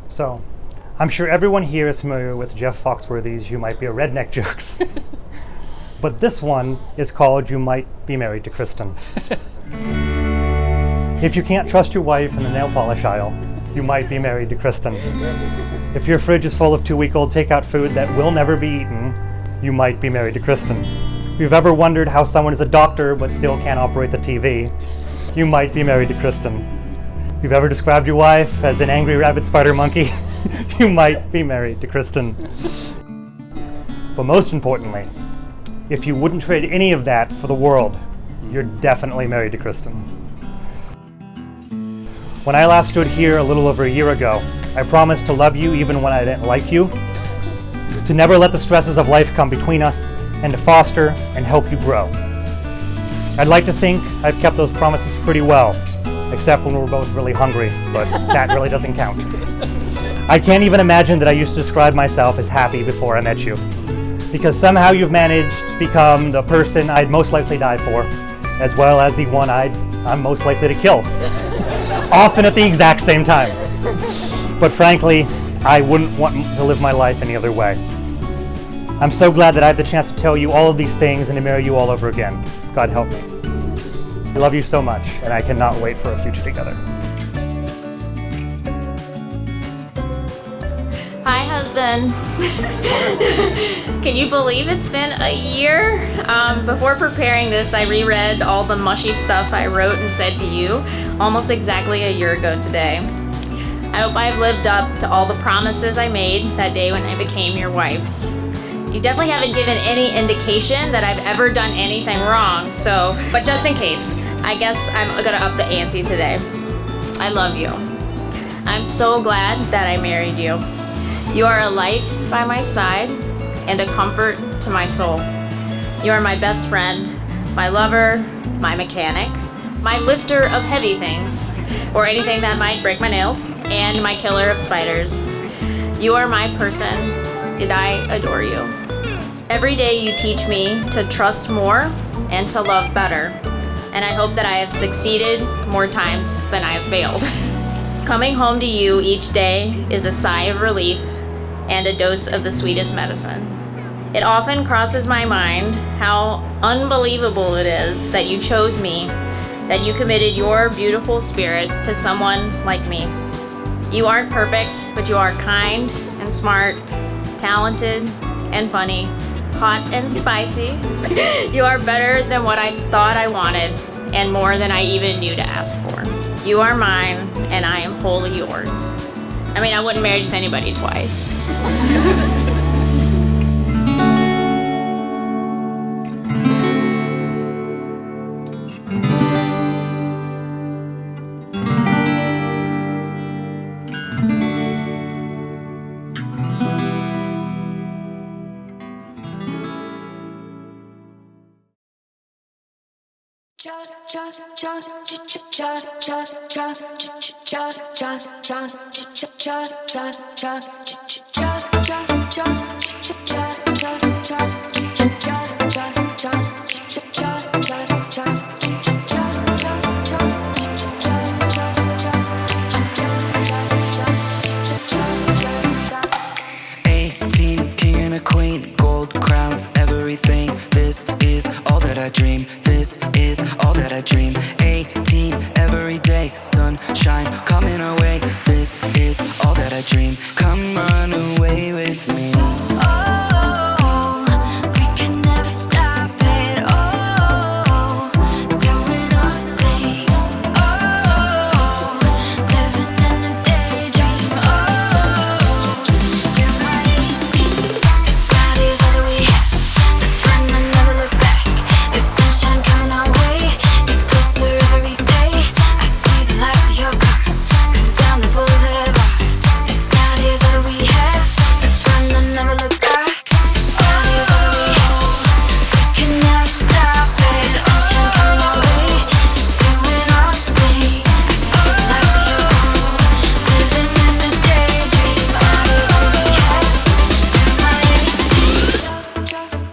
So, I'm sure everyone here is familiar with Jeff Foxworthy's You Might Be a Redneck jokes. But this one is called You Might Be Married to Kristen. If you can't trust your wife in the nail polish aisle, you might be married to Kristen. If your fridge is full of 2-week-old takeout food that will never be eaten, you might be married to Kristen. If you've ever wondered how someone is a doctor but still can't operate the TV, you might be married to Kristen. If you've ever described your wife as an angry rabbit spider monkey, you might be married to Kristen. But most importantly, if you wouldn't trade any of that for the world, you're definitely married to Kristen. When I last stood here a little over a year ago, I promised to love you even when I didn't like you, to never let the stresses of life come between us, and to foster and help you grow. I'd like to think I've kept those promises pretty well, except when we're both really hungry, but that really doesn't count. I can't even imagine that I used to describe myself as happy before I met you, because somehow you've managed to become the person I'd most likely die for, as well as the one I'm most likely to kill, often at the exact same time. But frankly, I wouldn't want to live my life any other way. I'm so glad that I have the chance to tell you all of these things and to marry you all over again. God help me. I love you so much, and I cannot wait for a future together. Hi, husband. Can you believe it's been a year? Before preparing this, I reread all the mushy stuff I wrote and said to you almost exactly a year ago today. I hope I've lived up to all the promises I made that day when I became your wife. You definitely haven't given any indication that I've ever done anything wrong, but just in case, I guess I'm gonna up the ante today. I love you. I'm so glad that I married you. You are a light by my side and a comfort to my soul. You are my best friend, my lover, my mechanic, my lifter of heavy things, or anything that might break my nails, and my killer of spiders. You are my person, and I adore you. Every day you teach me to trust more and to love better, and I hope that I have succeeded more times than I have failed. Coming home to you each day is a sigh of relief and a dose of the sweetest medicine. It often crosses my mind how unbelievable it is that you chose me, that you committed your beautiful spirit to someone like me. You aren't perfect, but you are kind and smart, talented and funny, hot and spicy. You are better than what I thought I wanted, and more than I even knew to ask for. You are mine, and I am wholly yours. I mean, I wouldn't marry just anybody twice. Queen, gold crowns, everything. This is all that I dream. This is all that I dream. 18, every day, sunshine coming away. This is all that I dream. Come run away with me.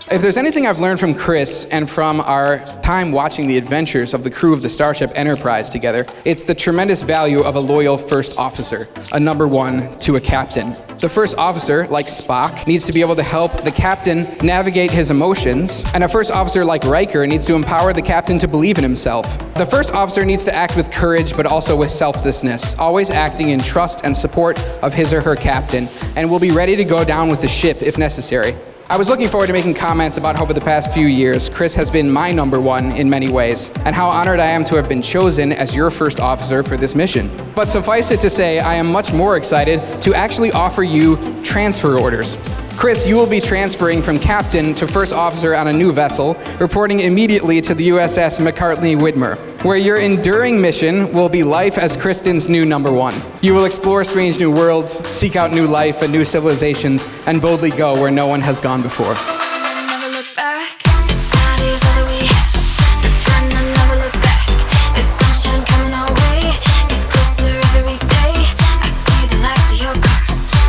If there's anything I've learned from Chris and from our time watching the adventures of the crew of the Starship Enterprise together, it's the tremendous value of a loyal first officer, a number one to a captain. The first officer, like Spock, needs to be able to help the captain navigate his emotions, and a first officer like Riker needs to empower the captain to believe in himself. The first officer needs to act with courage, but also with selflessness, always acting in trust and support of his or her captain, and will be ready to go down with the ship if necessary. I was looking forward to making comments about how over the past few years, Chris has been my number one in many ways, and how honored I am to have been chosen as your first officer for this mission. But suffice it to say, I am much more excited to actually offer you transfer orders. Chris, you will be transferring from captain to first officer on a new vessel, reporting immediately to the USS Widmer, where your enduring mission will be life as Kristen's new number one. You will explore strange new worlds, seek out new life and new civilizations, and boldly go where no one has gone before. Never look back. It's not easy that we have. It's run and never look back. There's sunshine coming our way. It's closer every day. I see the lights of your car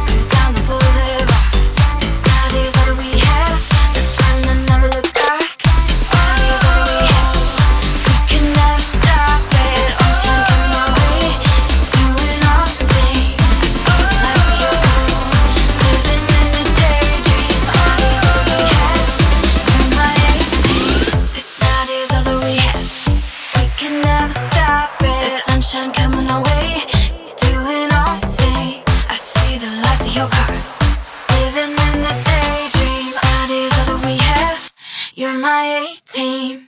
come down the boulevard. It's not easy that we have. It's run and never look back. It's not easy that we have. We can never stop it. Sunshine coming our way. Doing our thing. I see the lights of your car living in the daydream. It's not easy that we have. You're my 18. It's not easy that we have. We can never stop it. The sunshine coming our way, doing our thing. I see the lights of your car, living in the daydream. It's not easy that we have. You're my 18.